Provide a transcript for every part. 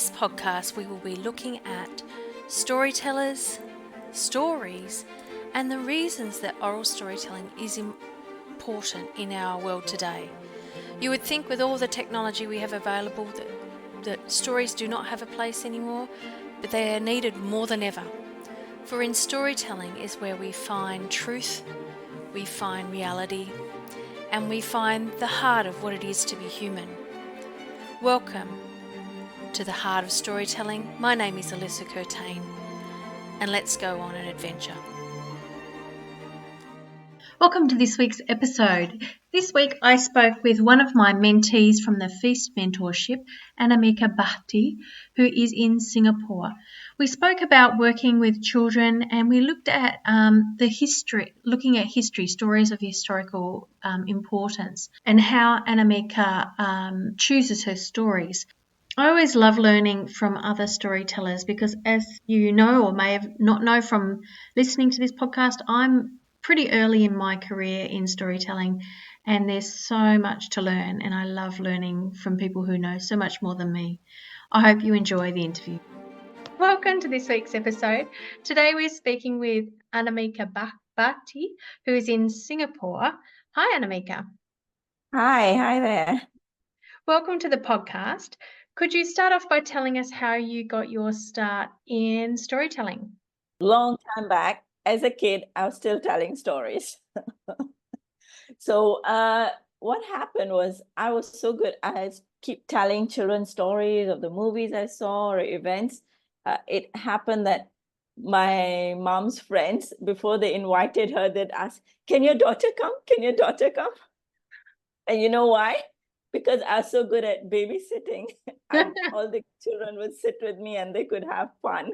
this podcast, we will be looking at storytellers, stories, and the reasons that oral storytelling is important in our world today. You would think with all the technology we have available that stories do not have a place anymore, but they are needed more than ever. For in storytelling is where we find truth, we find reality, and we find the heart of what it is to be human. Welcome to the heart of storytelling. My name is Alyssa Curtain, and let's go on an adventure. Welcome to this week's episode. This week I spoke with one of my mentees from the Feast Mentorship, Anamika Bhati, who is in Singapore. We spoke about working with children and we looked at looking at history, stories of historical importance, and how Anamika chooses her stories. I always love learning from other storytellers because, as you know or may have not know from listening to this podcast, I'm pretty early in my career in storytelling and there's so much to learn, and I love learning from people who know so much more than me. I hope you enjoy the interview. Welcome to this week's episode. Today we're speaking with Anamika Bhati, who is in Singapore. Hi, Anamika. Hi there. Welcome to the podcast. Could you start off by telling us how you got your start in storytelling? Long time back, as a kid, I was still telling stories. So what happened was I was so good. I keep telling children stories of the movies I saw or events. It happened that my mom's friends, before they invited her, they'd ask, "Can your daughter come? Can your daughter come?" And you know why? Because I was so good at babysitting. All the children would sit with me and they could have fun.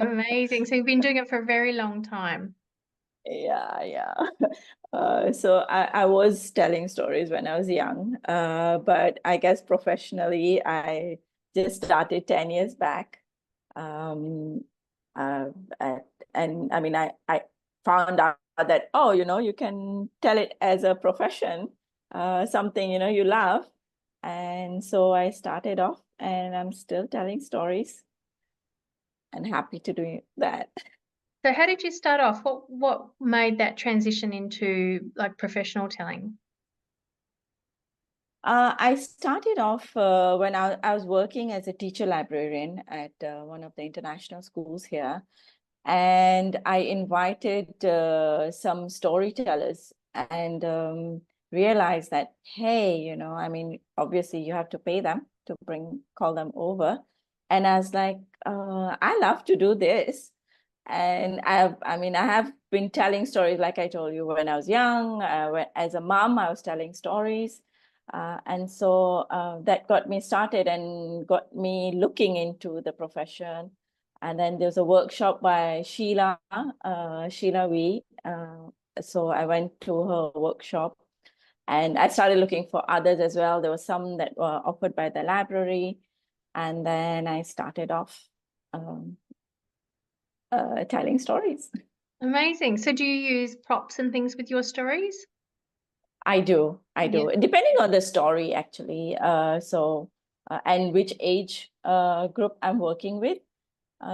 Amazing. So you've been doing it for a very long time. Yeah. So I was telling stories when I was young, but I guess professionally, I just started 10 years back. And I mean, I found out that, you can tell it as a profession, something, you love. And so I started off and I'm still telling stories and happy to do that. So how did you start off? What made that transition into like professional telling? I started off when I was working as a teacher librarian at one of the international schools here. And I invited some storytellers and realized that, hey, I mean, obviously you have to pay them to call them over. And I was like, I love to do this. And I have been telling stories, like I told you, when I was young. As a mom, I was telling stories. And so that got me started and got me looking into the profession. And then there's a workshop by Sheila Wee. So I went to her workshop and I started looking for others as well. There were some that were offered by the library. And then I started off telling stories. Amazing. So do you use props and things with your stories? I do. Yeah. Depending on the story, actually. And which age group I'm working with.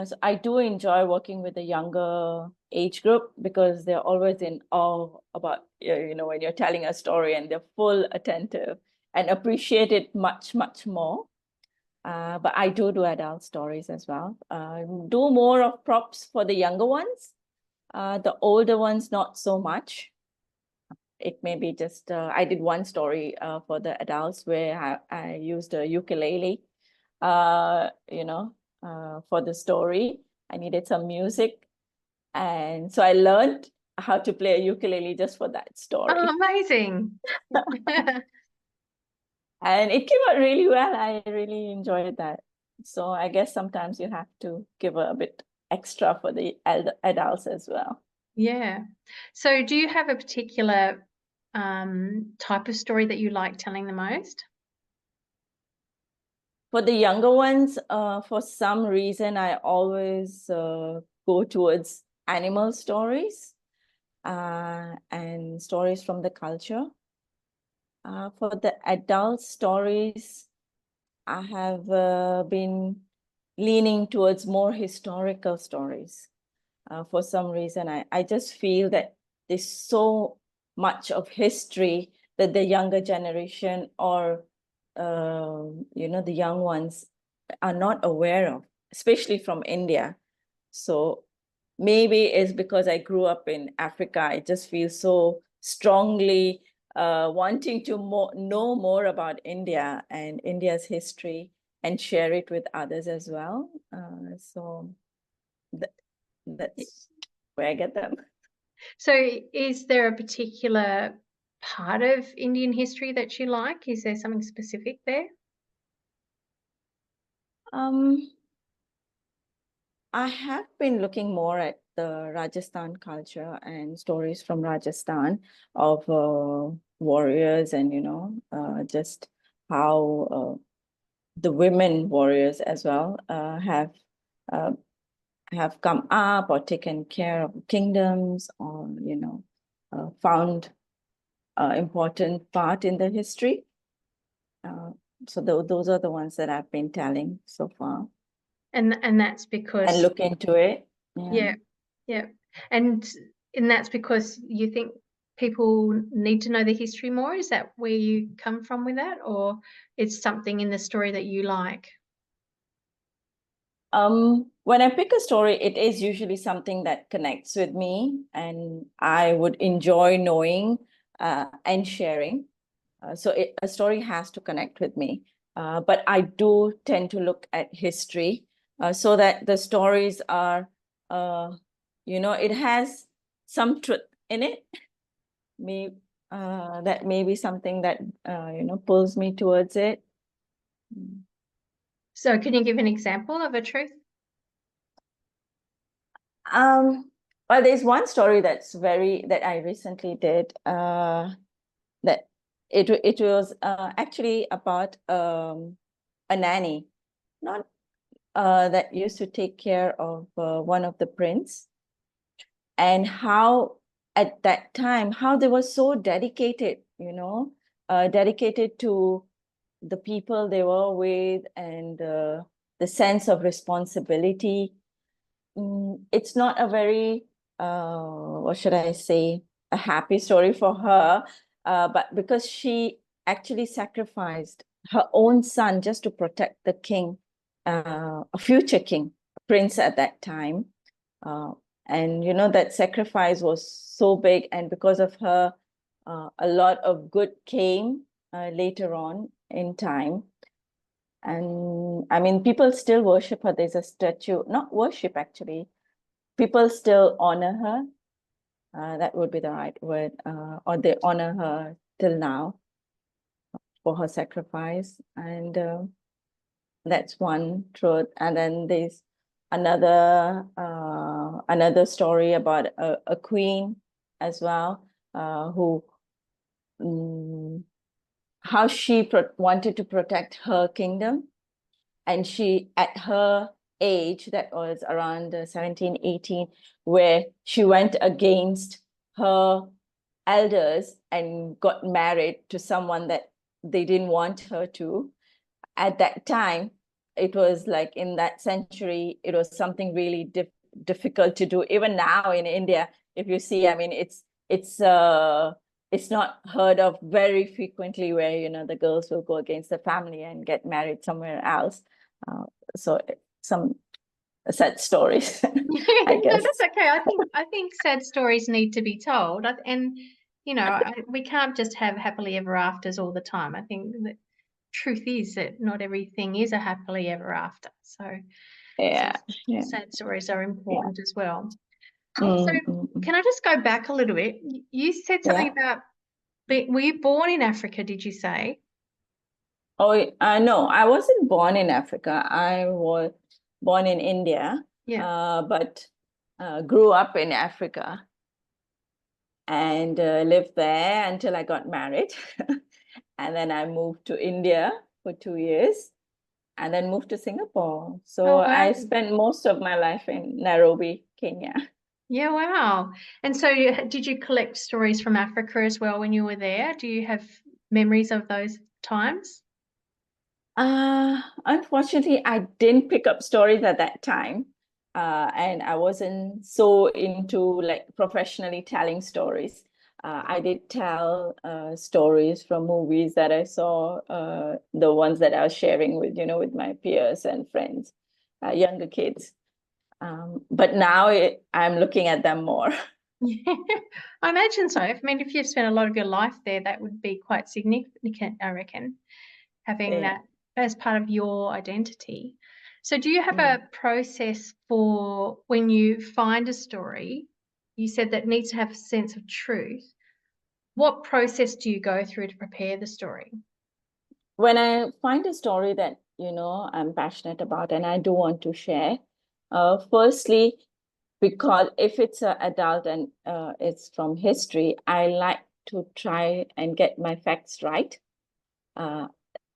So I do enjoy working with the younger age group because they're always in awe about, when you're telling a story and they're full attentive and appreciate it much, much more. But I do adult stories as well. Do more of props for the younger ones. The older ones, not so much. It may be just, I did one story for the adults where I used a ukulele, for the story. I needed some music. And so I learned how to play a ukulele just for that story. Oh, amazing. And it came out really well. I really enjoyed that. So I guess sometimes you have to give a bit extra for the adults as well. Yeah. So do you have a particular type of story that you like telling the most? For the younger ones, for some reason, I always go towards animal stories and stories from the culture. For the adult stories, I have been leaning towards more historical stories. For some reason, I just feel that there's so much of history that the younger generation or the young ones are not aware of, especially from India. So maybe it's because I grew up in Africa. I just feel so strongly wanting to know more about India and India's history and share it with others as well. So that's where I get them. So is there a particular part of Indian history that you like? Is there something specific there? I have been looking more at the Rajasthan culture and stories from Rajasthan of warriors and, just how the women warriors as well uh, have come up or taken care of kingdoms or, found important part in the history. So those are the ones that I've been telling so far. And that's because And look into it. yeah. And that's because you think people need to know the history more? Is that where you come from with that, or it's something in the story that you like? When I pick a story, it is usually something that connects with me and I would enjoy knowing and sharing. So a story has to connect with me. But I do tend to look at history so that the stories are, it has some truth in it. That may be something that, pulls me towards it. So can you give an example of a truth? Well, there's one story that I recently did that it was actually about a nanny, not that used to take care of one of the prince, and how at that time how they were so dedicated, dedicated to the people they were with and the sense of responsibility. It's not a very, what should I say, a happy story for her, but because she actually sacrificed her own son just to protect the king, a future king, prince at that time. And, that sacrifice was so big. And because of her, a lot of good came later on in time. And I mean, people still worship her. There's a statue, not worship actually. People still honor her. That would be the right word. Or they honor her till now for her sacrifice. And that's one truth. And then there's another story about a queen as well, who how she wanted to protect her kingdom. And she, at her age, that was around 17, 18, where she went against her elders and got married to someone that they didn't want her to. At that time, it was like in that century, it was something really difficult to do. Even now in India, if you see, I mean, it's not heard of very frequently where, the girls will go against the family and get married somewhere else. So some sad stories, I No, guess. that's okay. I think sad stories need to be told, and we can't just have happily ever afters all the time. I think the truth is that not everything is a happily ever after. So Yeah. sad stories are important as well. Mm, So can I just go back a little bit? You said something about, were you born in Africa, did you say? Oh, no, I wasn't born in Africa. I was born in India, but grew up in Africa and lived there until I got married. And then I moved to India for 2 years and then moved to Singapore. So Oh, wow. I spent most of my life in Nairobi, Kenya. Yeah, wow. And so did you collect stories from Africa as well when you were there? Do you have memories of those times? Unfortunately, I didn't pick up stories at that time. And I wasn't so into like professionally telling stories. I did tell stories from movies that I saw, the ones that I was sharing with, with my peers and friends, younger kids. But now I'm looking at them more. I imagine so. I mean, if you've spent a lot of your life there, that would be quite significant, I reckon, having Yeah. that as part of your identity. So do you have Mm. a process for when you find a story, you said that needs to have a sense of truth. What process do you go through to prepare the story? When I find a story that, I'm passionate about and I do want to share, firstly, because if it's an adult and it's from history, I like to try and get my facts right.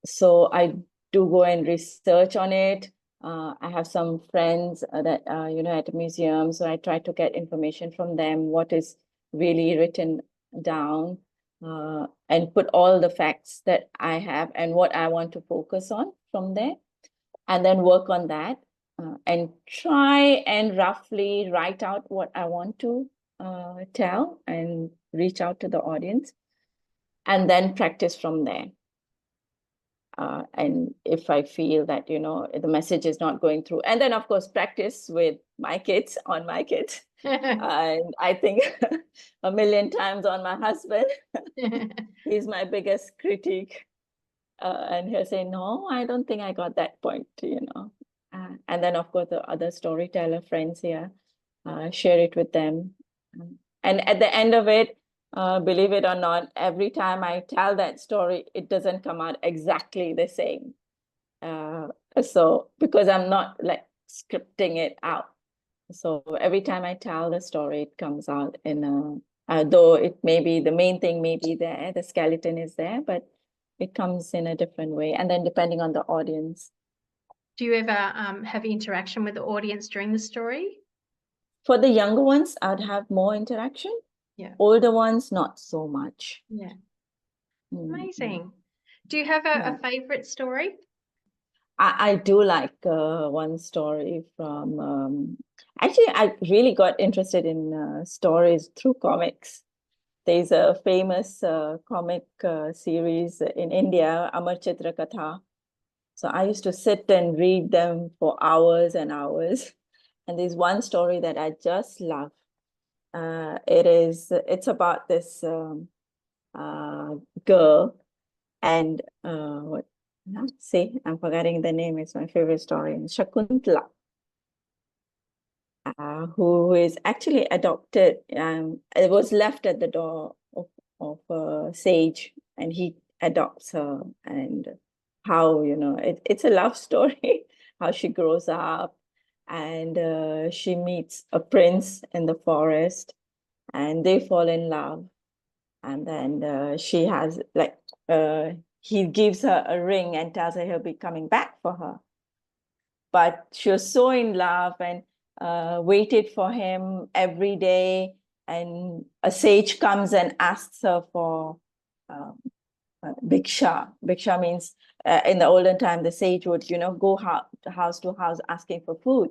So I do go and research on it. I have some friends that at a museum, so I try to get information from them, what is really written down, and put all the facts that I have and what I want to focus on from there, and then work on that, and try and roughly write out what I want to tell and reach out to the audience, and then practice from there. And if I feel that, the message is not going through, and then of course, practice with my kids on my kids. And I think a million times on my husband. He's my biggest critique. And he'll say, no, I don't think I got that point. And then of course, the other storyteller friends here, share it with them. And at the end of it, believe it or not, every time I tell that story, it doesn't come out exactly the same. So because I'm not like scripting it out. So every time I tell the story, it comes out in though it may be the main thing may be there, the skeleton is there, but it comes in a different way. And then depending on the audience. Do you ever have interaction with the audience during the story? For the younger ones, I'd have more interaction. Yeah. Older ones, not so much. Yeah. Mm-hmm. Amazing. Do you have a favorite story? I do like one story from, actually, I really got interested in stories through comics. There's a famous comic series in India, Amar Chitra Katha. So I used to sit and read them for hours and hours. And there's one story that I just love. It's about this girl, and I'm forgetting the name. It's my favorite story. Shakuntala, who is actually adopted. It was left at the door of a sage, and he adopts her. And how, it's a love story, how she grows up, and she meets a prince in the forest, and they fall in love. And then she has he gives her a ring and tells her he'll be coming back for her. But she was so in love and waited for him every day. And a sage comes and asks her for bhiksha. Bhiksha means in the olden time, the sage would, go house to house asking for food.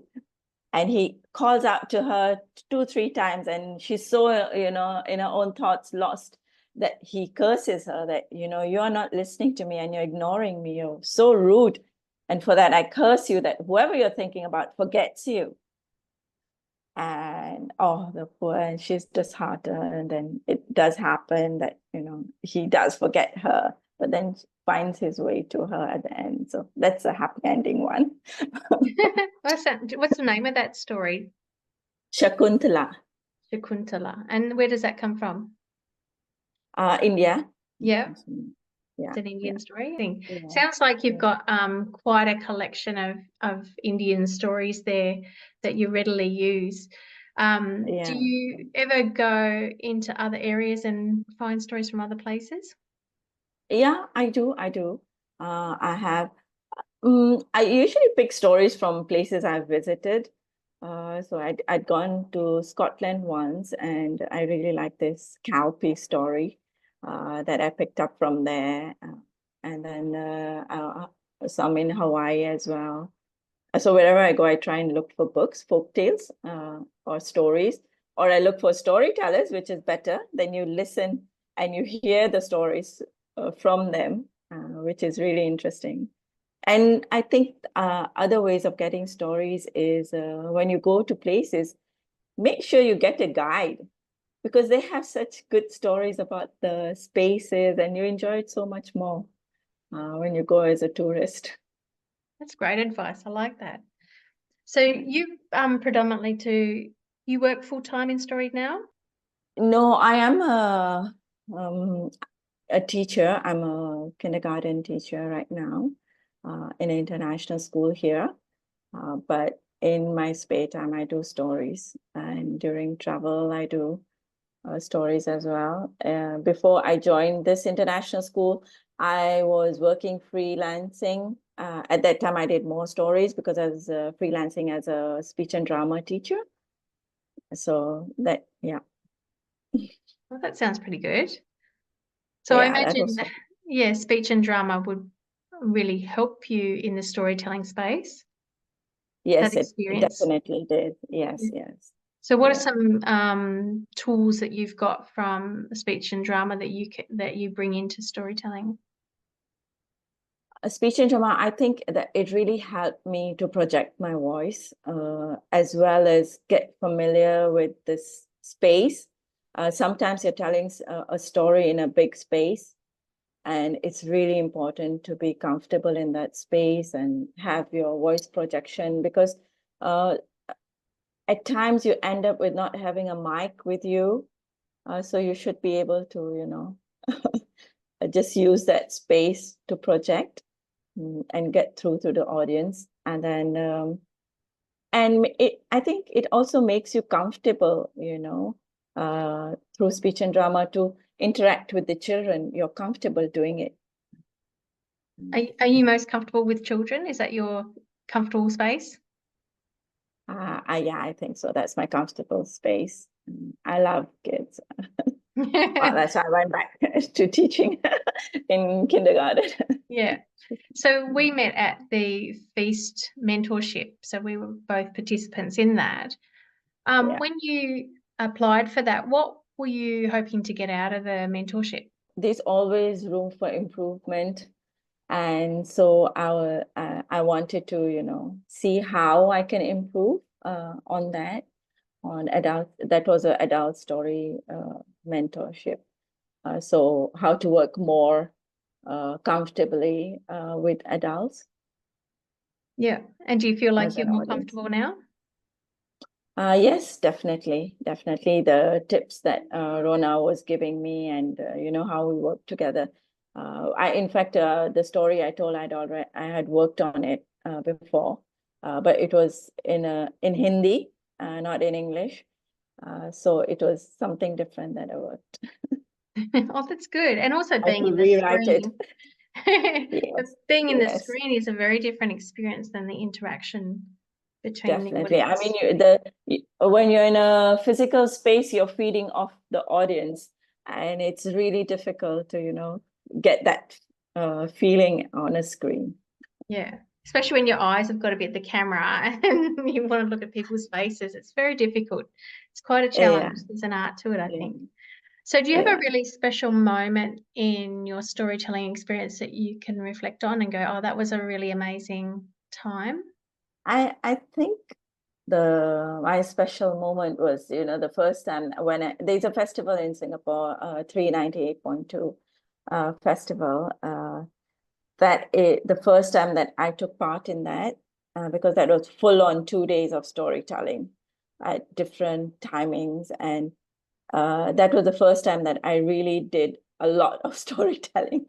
And he calls out to her 2-3 times, and she's so, in her own thoughts, lost, that he curses her that, you're not listening to me and you're ignoring me. You're so rude. And for that, I curse you that whoever you're thinking about forgets you. And the poor, and she's disheartened. And then it does happen that, he does forget her, but then finds his way to her at the end. So that's a happy ending one. What's the name of that story? Shakuntala. Shakuntala. And where does that come from? India. Yeah. Yeah. It's an Indian story. Yeah. Sounds like you've got quite a collection of Indian stories there that you readily use. Do you ever go into other areas and find stories from other places? Yeah, I do. I have. I usually pick stories from places I've visited. So I'd gone to Scotland once, and I really like this cowpea story that I picked up from there. And then some in Hawaii as well. So wherever I go, I try and look for books, folk tales, or stories, or I look for storytellers, which is better. Then you listen and you hear the stories from them, which is really interesting. And I think other ways of getting stories is when you go to places, make sure you get a guide, because they have such good stories about the spaces, and you enjoy it so much more when you go as a tourist. That's great advice. I like that. So you predominantly you work full time in story now? No, I am a teacher. I'm a kindergarten teacher right now in an international school here. But in my spare time, I do stories, and during travel, I do stories as well. Before I joined this international school, I was working freelancing. At that time, I did more stories because I was freelancing as a speech and drama teacher. So that, yeah. Well, that sounds pretty good. So I Yeah, that imagine, was fun. yeah, speech and drama would really help you in the storytelling space, that Yes, it experience. definitely did. Yeah. Yes, yes. So what are Yeah. some tools that you've got from speech and drama that you bring into storytelling? A speech and drama, I think that it really helped me to project my voice, as well as get familiar with this space. Sometimes you're telling a story in a big space, and it's really important to be comfortable in that space and have your voice projection, because uh, at times you end up with not having a mic with you. So you should be able to, just use that space to project and get through to the audience. And then, I think it also makes you comfortable, through speech and drama to interact with the children. You're comfortable doing it. Are you most comfortable with children? Is that your comfortable space? Yeah, I think so. That's my comfortable space. I love kids. That's why I went back to teaching in kindergarten. Yeah. So we met at the Feast mentorship. So we were both participants in that. Yeah. When you applied for that, what were you hoping to get out of the mentorship? There's always room for improvement. And so I wanted to, see how I can improve on that, on adult. That was an adult story mentorship. So how to work more comfortably with adults Yeah. And do you feel like as you're an more audience. comfortable now? Yes, definitely. Definitely the tips that Rona was giving me, and how we work together. In fact, the story I told, I had worked on it before, but it was in Hindi, not in English. So it was something different that I worked. Oh, that's good. And also I had being to in the rewrite it. screen. Yes, Being in the yes. screen is a very different experience than the interaction between the Definitely. I audience. mean, when you're in a physical space, you're feeding off the audience, and it's really difficult to, get that feeling on a screen. Yeah. Especially when your eyes have got to be at the camera and you want to look at people's faces. It's very difficult. It's quite a Yeah, challenge. There's an art to it, I yeah, think. So do you have a yeah. really special moment in your storytelling experience that you can reflect on and go, oh, that was a really amazing time? I think my special moment was, the first time when there's a festival in Singapore, 398.2 festival. The first time that I took part in that, because that was full on 2 days of storytelling at different timings. And that was the first time that I really did a lot of storytelling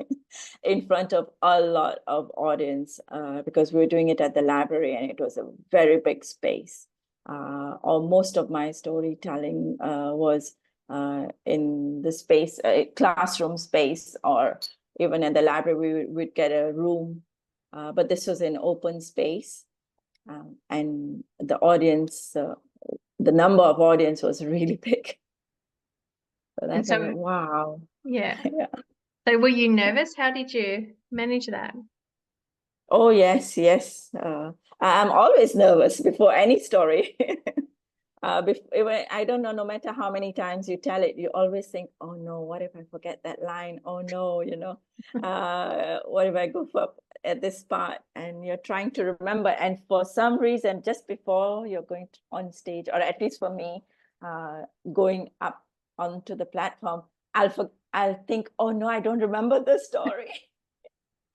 in front of a lot of audience, because we were doing it at the library, and it was a very big space. Or most of my storytelling was in the space, classroom space, or even in the library, we'd get a room. But this was an open space, and the number of audience was really big. So And that's so, wow. yeah. Yeah. So were you nervous? How did you manage that? Oh, yes, yes. I'm always nervous before any story. I don't know, no matter how many times you tell it, you always think, oh no, what if I forget that line? Oh no, what if I goof up at this part? And you're trying to remember. And for some reason, just before you're going on stage, or at least for me, going up onto the platform, I'll think, oh no, I don't remember the story.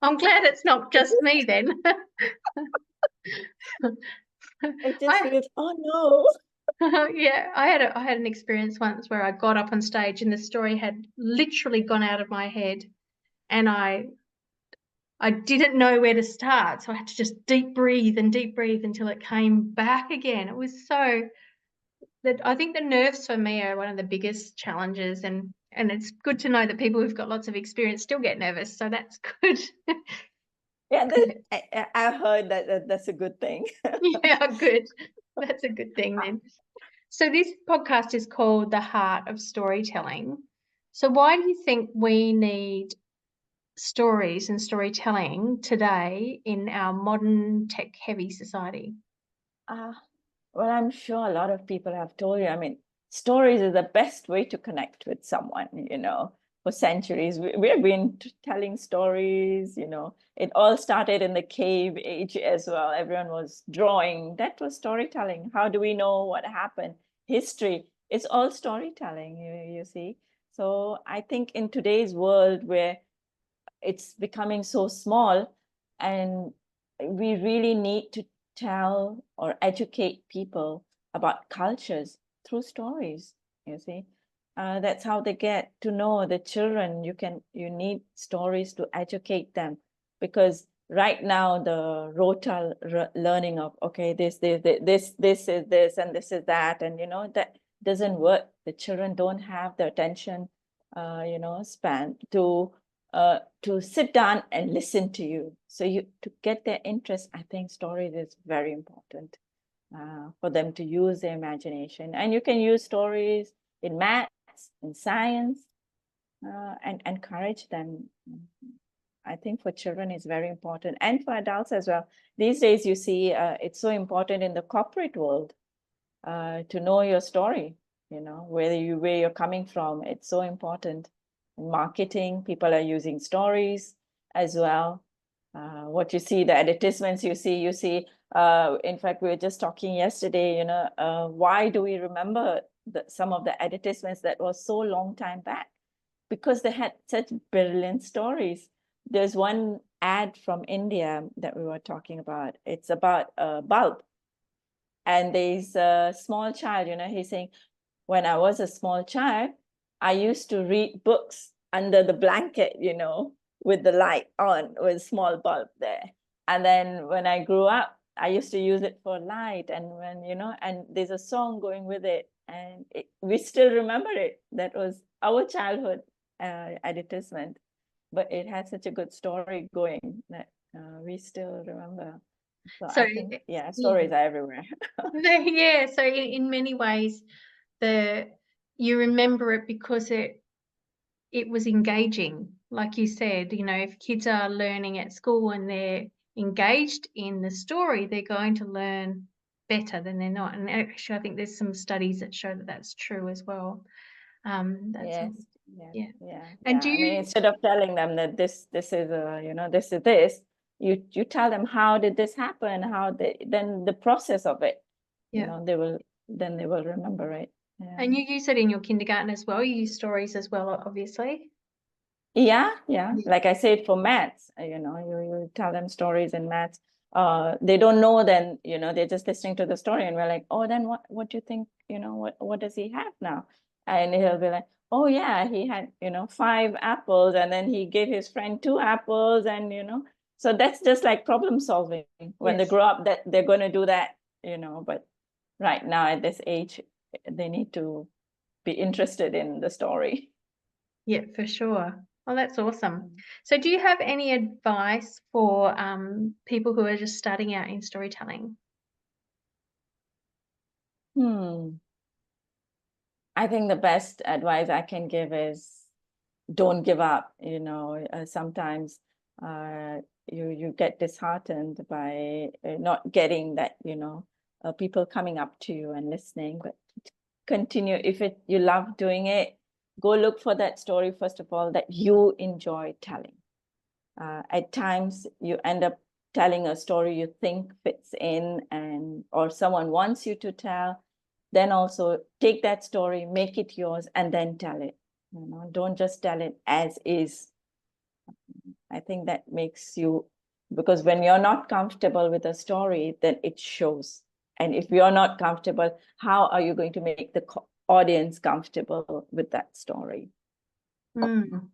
I'm glad it's not just me then. It just feels, oh no. Yeah, I had an experience once where I got up on stage and the story had literally gone out of my head, and I didn't know where to start, so I had to just deep breathe until it came back again. It was so that I think the nerves for me are one of the biggest challenges, and it's good to know that people who've got lots of experience still get nervous, so that's good. Yeah, I heard that's a good thing. Yeah, good. That's a good thing then. So this podcast is called The Heart of Storytelling. So why do you think we need stories and storytelling today in our modern tech-heavy society? Well, I'm sure a lot of people have told you. I mean, stories is the best way to connect with someone, for centuries. We have been telling stories, It all started in the cave age as well. Everyone was drawing. That was storytelling. How do we know what happened? History. It's all storytelling, you see. So I think in today's world where it's becoming so small, and we really need to tell or educate people about cultures through stories, you see. That's how they get to know the children. You need stories to educate them, because right now the learning of, okay, this is this and this is that, and that doesn't work. The children don't have the attention span to sit down and listen to you. So to get their interest, I think stories is very important for them to use their imagination. And you can use stories in maths, in science, and encourage them. I think for children it's very important, and for adults as well. These days, you see, it's so important in the corporate world to know your story, where you're coming from. It's so important. In marketing, people are using stories as well. What you see, the advertisements you see, in fact, we were just talking yesterday, why do we remember some of the advertisements that was so long time back? Because they had such brilliant stories. There's one ad from India that we were talking about. It's about a bulb. And there's a small child, he's saying, when I was a small child, I used to read books under the blanket, with the light on, with a small bulb there. And then when I grew up, I used to use it for light. And and there's a song going with it. And we still remember it. That was our childhood advertisement. But it had such a good story going that we still remember. So So I think, stories are everywhere. yeah, so in many ways, you remember it because it was engaging. Like you said, if kids are learning at school and they're engaged in the story, they're going to learn better than they're not. And actually, I think there's some studies that show that that's true as well. Yes, Yeah. yeah. And do I mean, you? instead of telling them that this is this is this, you tell them how did this happen, then the process of it, Yeah. they will remember it. Yeah. And you use it in your kindergarten as well. You use stories as well, obviously. Yeah. Like I said, for maths, you tell them stories in maths. They don't know, then they're just listening to the story, and we're like, oh, then what do you think? What does he have now? And he'll be like, oh yeah, he had 5 apples, and then he gave his friend 2 apples, and so that's just like problem solving. When they Yes. grow up, that they're going to do that, But right now at this age, they need to be interested in the story. Yeah, for sure. Oh, that's awesome. So do you have any advice for people who are just starting out in storytelling? I think the best advice I can give is don't give up. Sometimes you get disheartened by not getting that, people coming up to you and listening. But continue. If you love doing it, go look for that story, first of all, that you enjoy telling. At times you end up telling a story you think fits in, or someone wants you to tell. Then also take that story, make it yours, and then tell it. Don't just tell it as is. I think that makes you, because when you're not comfortable with a story, then it shows. And if you're not comfortable, how are you going to make the audience comfortable with that story? Mm.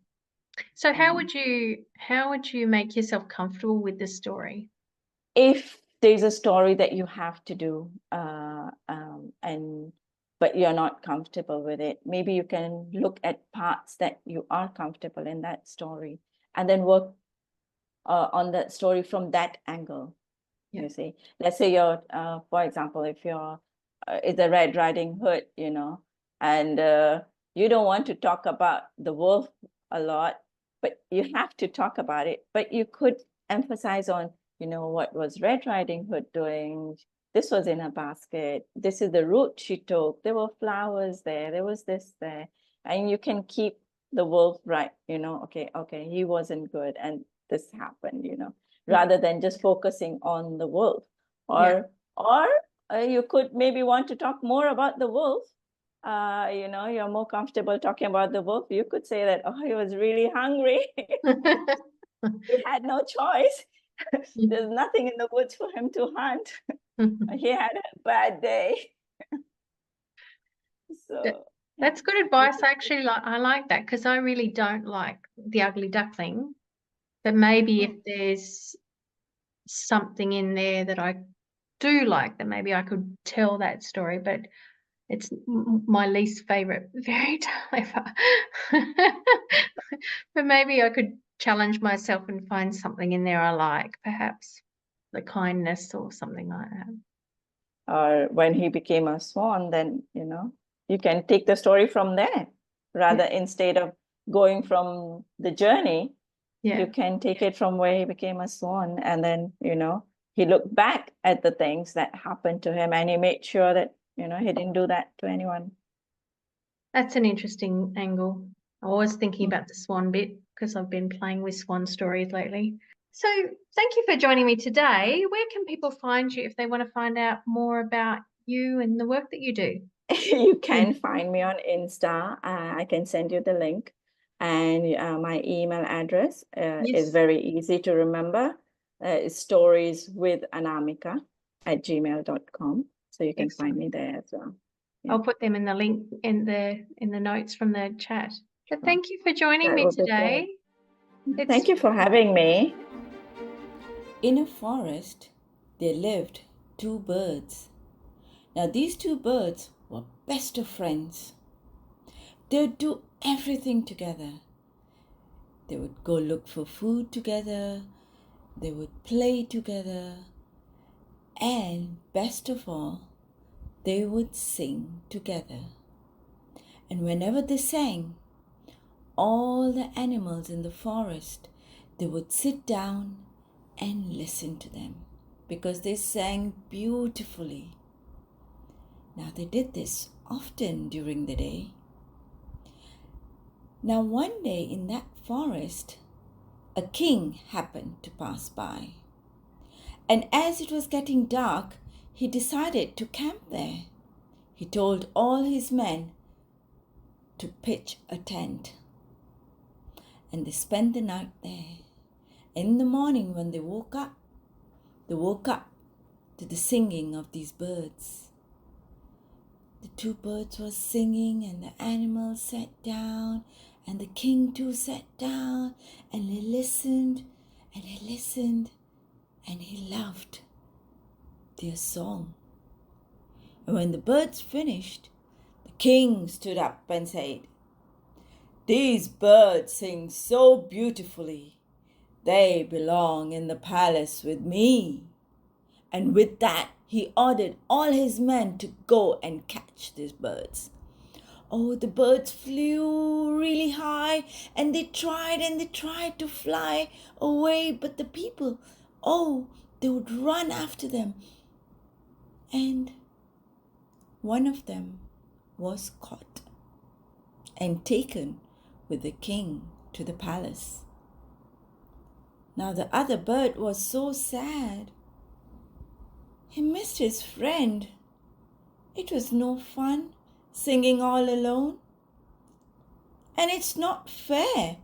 So how would you make yourself comfortable with the story? If there's a story that you have to do, but you're not comfortable with it, maybe you can look at parts that you are comfortable in that story, and then work on that story from that angle. You see, let's say you're, for example, if you're, it's a Red Riding Hood, and you don't want to talk about the wolf a lot, but you have to talk about it. But you could emphasize on, what was Red Riding Hood doing? This was in a basket. This is the route she took. There were flowers there. There was this there. And you can keep the wolf right, okay, he wasn't good, and this happened, rather than just focusing on the wolf. Or you could maybe want to talk more about the wolf. You're more comfortable talking about the wolf. You could say that, he was really hungry. He had no choice. There's nothing in the woods for him to hunt. He had a bad day. So that's good advice. Actually, I like that, because I really don't like The Ugly Duckling. But maybe if there's something in there that I do like, then maybe I could tell that story. But it's my least favorite fairy tale ever. But maybe I could challenge myself and find something in there I like, perhaps the kindness or something like that. Or when he became a swan, then, you can take the story from there. Rather, instead of going from the journey, you can take it from where he became a swan. And then, he looked back at the things that happened to him, and he made sure that, he didn't do that to anyone. That's an interesting angle. I was thinking about the swan bit, because I've been playing with swan stories lately. So thank you for joining me today. Where can people find you if they want to find out more about you and the work that you do? You can find me on Insta. I can send you the link. And my email address is very easy to remember. It's storieswithanamika@gmail.com. So you can find me there as well. I'll put them in the link in the notes from the chat. But thank you for joining me today. Thank you for having me. In a forest, there lived two birds. Now, these two birds were best of friends. They would do everything together. They would go look for food together. They would play together. And best of all, they would sing together. And whenever they sang, all the animals in the forest, they would sit down and listen to them, because they sang beautifully. Now, they did this often during the day. Now, one day in that forest, a king happened to pass by. And as it was getting dark, he decided to camp there. He told all his men to pitch a tent. And they spent the night there. In the morning, when they woke up to the singing of these birds. The two birds were singing, and the animals sat down, and the king too sat down, and he listened, and he listened, and he loved their song. And when the birds finished, the king stood up and said, "These birds sing so beautifully. They belong in the palace with me." And with that, he ordered all his men to go and catch these birds. Oh, the birds flew really high and they tried to fly away, but the people, oh, they would run after them. And one of them was caught and taken with the king to the palace. Now the other bird was so sad. He missed his friend. It was no fun singing all alone. And it's not fair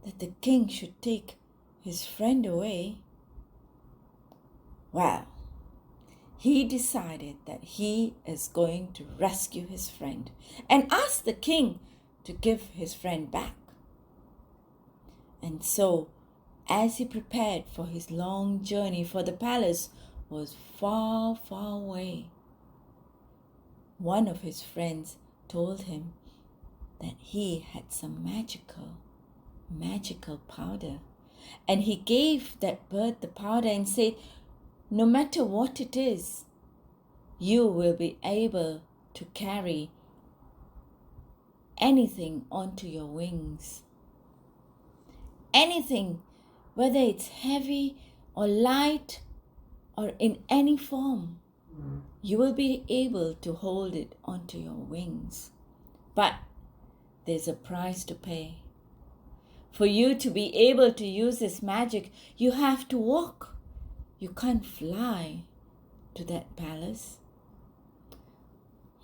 that the king should take his friend away. Well, he decided that he is going to rescue his friend and ask the king to give his friend back. And so, as he prepared for his long journey, for the palace was far, far away, one of his friends told him that he had some magical powder. And he gave that bird the powder and said, no matter what it is, you will be able to carry anything onto your wings. Anything, whether it's heavy or light or in any form, you will be able to hold it onto your wings. But there's a price to pay. For you to be able to use this magic, you have to walk. You can't fly to that palace.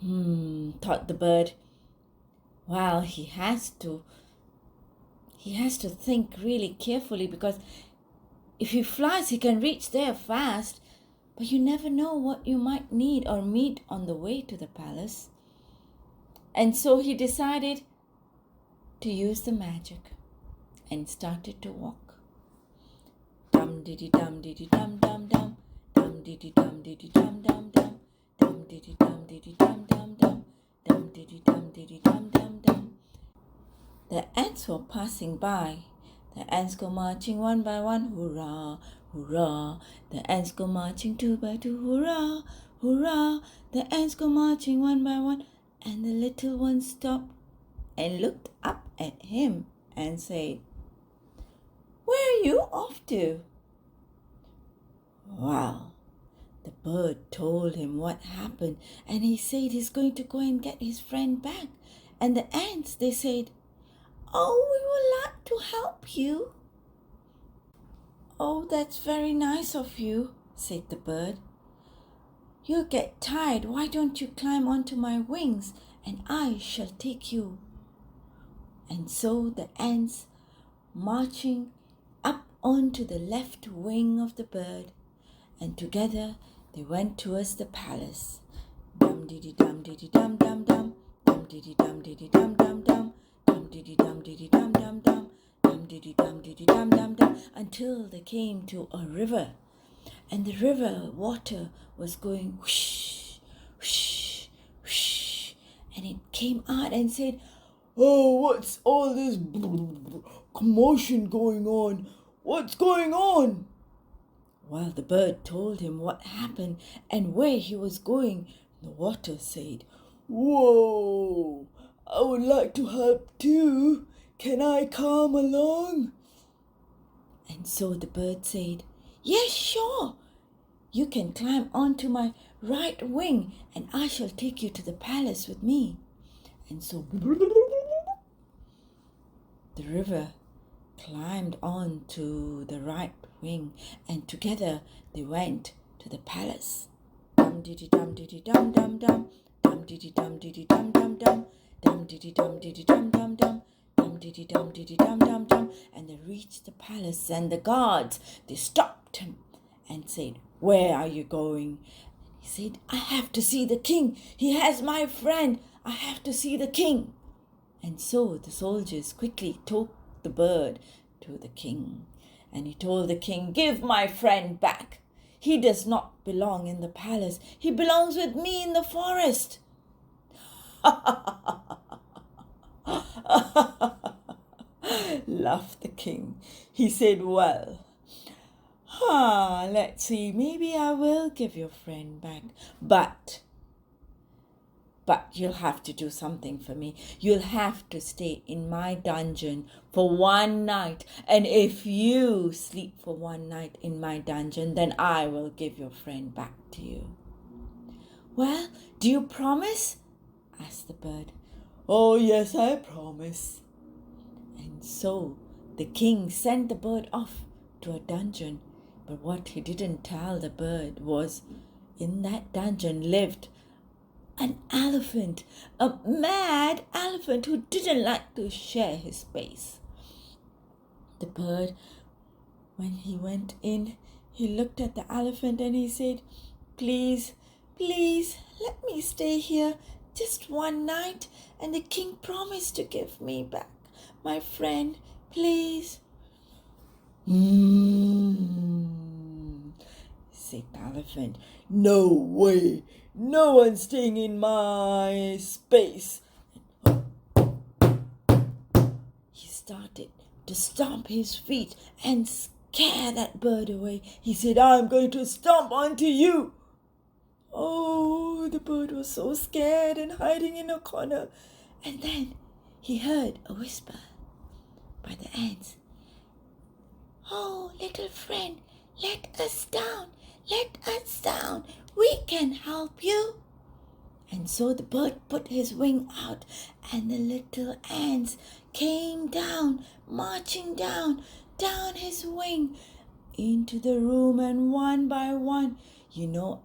Thought the bird. Well, he has to think really carefully, because if he flies, he can reach there fast, but you never know what you might need or meet on the way to the palace. And so he decided to use the magic and started to walk. Dum diddy dum diddy dum dum dum, dum diddy dum diddy dum dum dum, dum diddy dum diddy dum dum dum, dum diddy dum diddy dum dum dum. The ants were passing by. The ants go marching one by one, hurrah, hurrah. The ants go marching two by two, hurrah, hurrah. The ants go marching one by one. And the little one stopped and looked up at him and said, where are you off to? Wow. The bird told him what happened, and he said he's going to go and get his friend back. And the ants, they said, oh, we would like to help you. Oh, that's very nice of you, said the bird. You'll get tired. Why don't you climb onto my wings, and I shall take you. And so the ants, marching up onto the left wing of the bird, and together they went towards the palace. Dum diddy dum diddy dum dum dum, dum diddy dum diddy dum dum dum, dum diddy dum diddy dum dum dum, dum diddy dum diddy dum dum dum, until they came to a river. And the river water was going whoosh, whoosh, whoosh. And it came out and said, oh, what's all this commotion going on? What's going on? Well, the bird told him what happened and where he was going. The water said, whoa, I would like to help too. Can I come along? And so the bird said, yes, sure. You can climb onto my right wing and I shall take you to the palace with me. And so the river climbed on to the right wing, and together they went to the palace. Dum diddy dum diddy dum dum dum, dum diddy dum diddy dum dum dum, dum diddy dum diddy dum dum dum, dum diddy dum diddy dum dum dum. And they reached the palace, and the guards, they stopped him and said, where are you going? He said, I have to see the king. He has my friend. I have to see the king. And so the soldiers quickly took the bird to the king. And he told the king, give my friend back. He does not belong in the palace. He belongs with me in the forest. Laughed the king. He said, well, let's see, maybe I will give your friend back. But But you'll have to do something for me. You'll have to stay in my dungeon for one night. And if you sleep for one night in my dungeon, then I will give your friend back to you. Well, do you promise? Asked the bird. Oh, yes, I promise. And so the king sent the bird off to a dungeon. But what he didn't tell the bird was, in that dungeon lived an elephant, a mad elephant who didn't like to share his space. The bird, when he went in, he looked at the elephant and he said, Please, please, let me stay here just one night, and the king promised to give me back my friend, please. Said the elephant. No way, no one's staying in my space. He started to stomp his feet and scare that bird away. He said, I'm going to stomp onto you. Oh, the bird was so scared and hiding in a corner. And then he heard a whisper by the ants. Oh, little friend, let us down. Let us down. We can help you. And so the bird put his wing out, and the little ants came down, marching down his wing into the room, and one by one,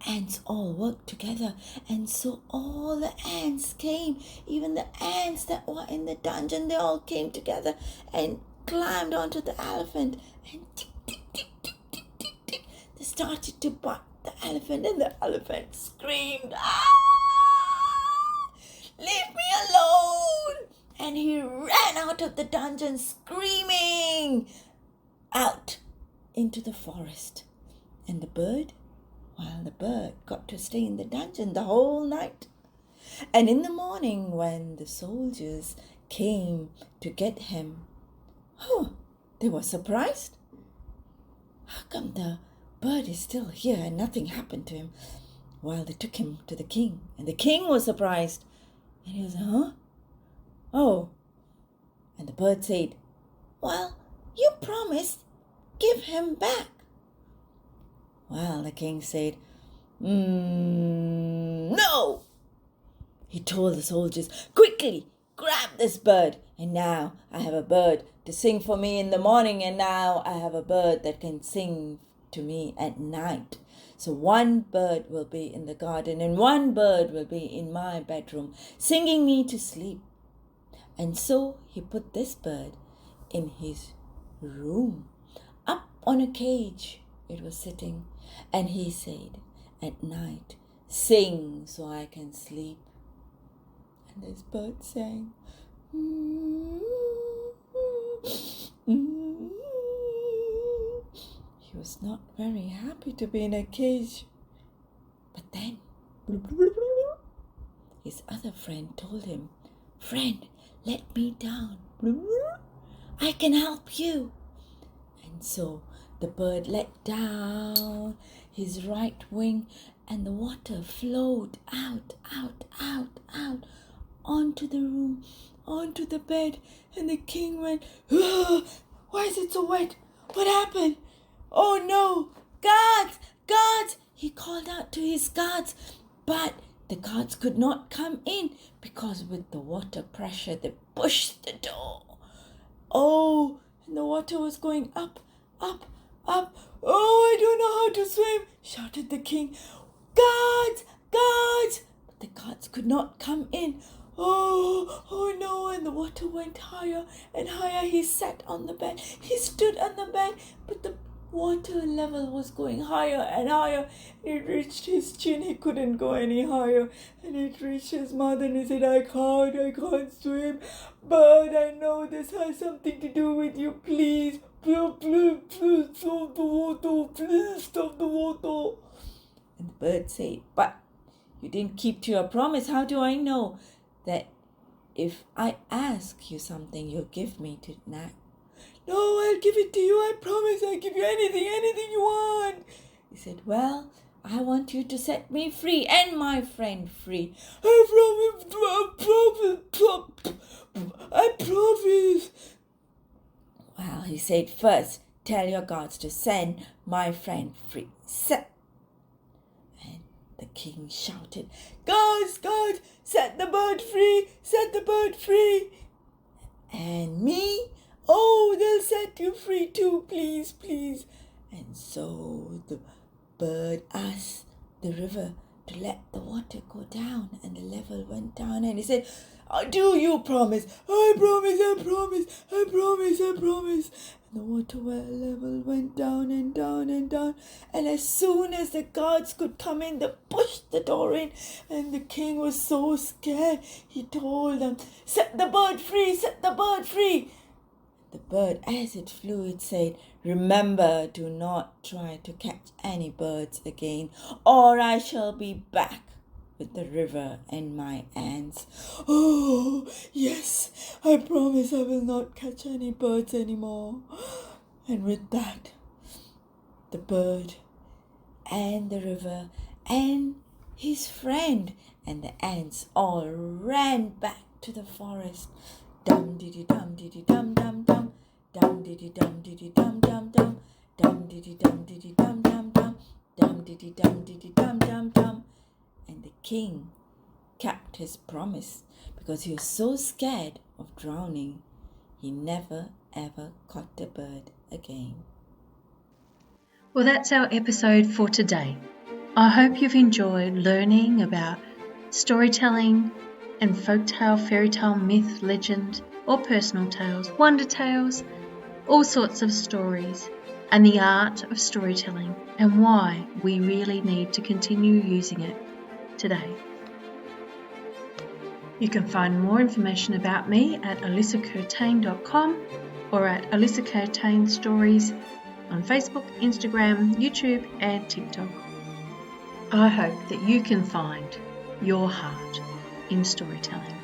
ants all work together. And so all the ants came, even the ants that were in the dungeon, they all came together and climbed onto the elephant, and tick, tick, tick, tick, tick, tick, tick, they started to bite the elephant, and the elephant screamed, leave me alone! And he ran out of the dungeon screaming out into the forest. And the bird got to stay in the dungeon the whole night. And in the morning, when the soldiers came to get him, they were surprised. How come the bird is still here and nothing happened to him? Well, they took him to the king, and the king was surprised. And he was, Oh. And the bird said, well, you promised, give him back. Well, the king said, no. He told the soldiers, quickly, grab this bird. And now I have a bird to sing for me in the morning, and now I have a bird that can sing to me at night. So one bird will be in the garden, and one bird will be in my bedroom, singing me to sleep. And so he put this bird in his room, up on a cage it was sitting, and he said, at night, sing so I can sleep. And this bird sang. He was not very happy to be in a cage. But then, his other friend told him, friend, let me down. I can help you. And so the bird let down his right wing, and the water flowed out, onto the room, onto the bed. And the king went, why is it so wet? What happened? Oh no, guards, guards! He called out to his guards, but the guards could not come in because with the water pressure, they pushed the door. Oh, and the water was going up. Oh, I don't know how to swim, shouted the king. Guards, guards! But the guards could not come in. Oh no, and the water went higher and higher. He sat on the bed. He stood on the bed, but the water level was going higher and higher. It reached his chin. He couldn't go any higher. And it reached his mouth, and he said, I can't swim. But I know this has something to do with you. Please stop the water. Please stop the water. And the bird said, but you didn't keep to your promise. How do I know that if I ask you something, you'll give me tonight? No, I'll give it to you. I promise I'll give you anything you want. He said, well, I want you to set me free and my friend free. I promise. Well, he said, first, tell your gods to send my friend free. And the king shouted, gods, set the bird free, set the bird free. And me? Oh, they'll set you free too, please, please. And so the bird asked the river to let the water go down, and the level went down, and he said, do you promise? I promise. And the water level went down and down and down, and as soon as the guards could come in, they pushed the door in, and the king was so scared, he told them, set the bird free, set the bird free. The bird, as it flew, it said, remember, do not try to catch any birds again, or I shall be back with the river in my hands. Oh, yes, I promise I will not catch any birds anymore. And with that, the bird and the river and his friend and the ants all ran back to the forest. Dum diddy dum diddy dum dum dum, dum diddy dum diddy dum dum dum, dum diddy dum diddy dum dum dum, dum diddy dum diddy dum dum dum. And the king kept his promise because he was so scared of drowning. He never ever caught a bird again. Well, that's our episode for today. I hope you've enjoyed learning about storytelling and folktale, fairytale, myth, legend, or personal tales, wonder tales, all sorts of stories, and the art of storytelling and why we really need to continue using it today. You can find more information about me at alissacurtain.com or at Alissa Curtain Stories on Facebook, Instagram, YouTube, and TikTok. I hope that you can find your heart in storytelling.